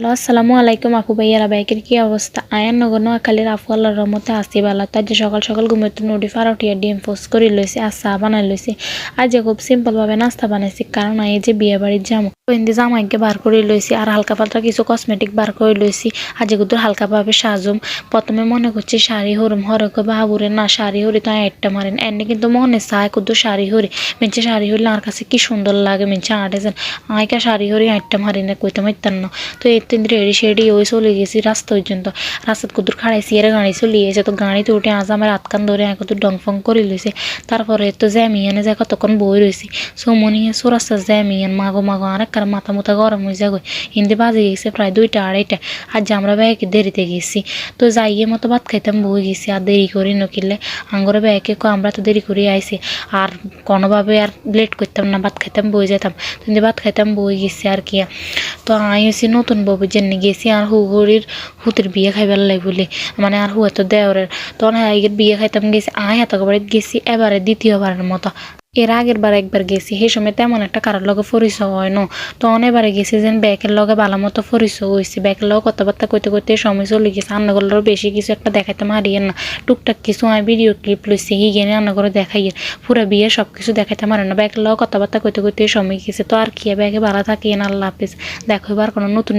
hello আসসালামু আলাইকুম আপু ভাইয়ারা বাইকের কি অবস্থা আয়ান নগর নোয়াখালীর আফু আল্লাহর রহমতে আসি বালা তাই যে সকাল সকাল ঘুমেতে নটি ফারাউটিয়া ডিম পোস্ট করে লইছি আর চা বানাই লইছি আজ খুব সিম্পল ভাবে নাস্তা বানাইছি কারণ আই যে বিয়ে বাড়ির যাবো হিন্দি জামাইকে বার করে লইছি আর হালকা পাতলা কিছু কসমেটিক বার করে লইছি আজ কুদুর হালকা ভাবে সাজুম প্রথমে মনে করছি শাড়ি হরুম হরকে বাবুরে না শাড়ি হরি তো একটা মারেন এনে কিন্তু মনে চায় কুদুর শাড়ি হরি মিনছে শাড়ি হরিলে আমার কাছে কি সুন্দর লাগে মিনছে আটেছেন আইকা শাড়ি হরি একটা মারি না কইতে মারতাম না তো রেডি শেডি ওই চলে গেছি রাস্তা পর্যন্ত রাস্তাত কুদুর খাড়াইছি এর গাড়ি চলে গেছে তো গাড়িতে উঠে আজ আমার আতকান ধরে কত ডংফং করে লইছে তারপরে তো জ্যামিয়ানে যায় কতক্ষণ বই রয়েছি সৌমনি সোরাস্তা জ্যামিয়ান মাগো মাগো অনেক কার মাথা মুথা গরম হয়ে যাগো হিন্দি বাজে গেছে প্রায় 2টা 2:30 আজ আমরা ব্যাগে দেরিতে গেছি তো যাইয়ে মতো ভাত খাইতাম বই গেছি আর দেরি করি নকিলে আঙ্গরে ব্যাগে আমরা তো দেরি করে আইছি আর কোনোভাবে আর লেট করতাম না ভাত খাইতাম বই যেতাম কিন্তু ভাত খাইতাম বই গেছি আর কি তো আইসি নতুন বউ জেনে গেছি আর হুড়ির হুতির বিয়ে খাইবার লাই বলে মানে আর হুয়া তো দেওরের তখন আইগের বিয়ে খাইতাম গেছি এত বাড়িতে গেছি এবারে দ্বিতীয়বারের মতো এর আগের বার একবার গেছি সেই সময় তেমন একটা কারোর লগে পরিচয় হয় না তখন এবারে গেছি যেন ব্যাগের লগে ভালো মতো পরিচয় হয়েছে ব্যাগের লগে কথাবার্তা কইতে কইতে সময় চলে গেছে রান্নাগুলোর বেশি কিছু একটা দেখাইতে মারিয়েন না টুকটাক কিছু আমি ভিডিও ক্লিপ লইছি হিগেনে রান্নাঘরে দেখাইয়ের পুরো বিয়ে সব কিছু দেখাইতে মারেন না ব্যাগের লগে কথাবার্তা কইতে কইতে সময় গেছে তো আর কি ব্যাগে ভালো থাকি আল্লাহ হাফিজ দেখো এবার কোনো নতুন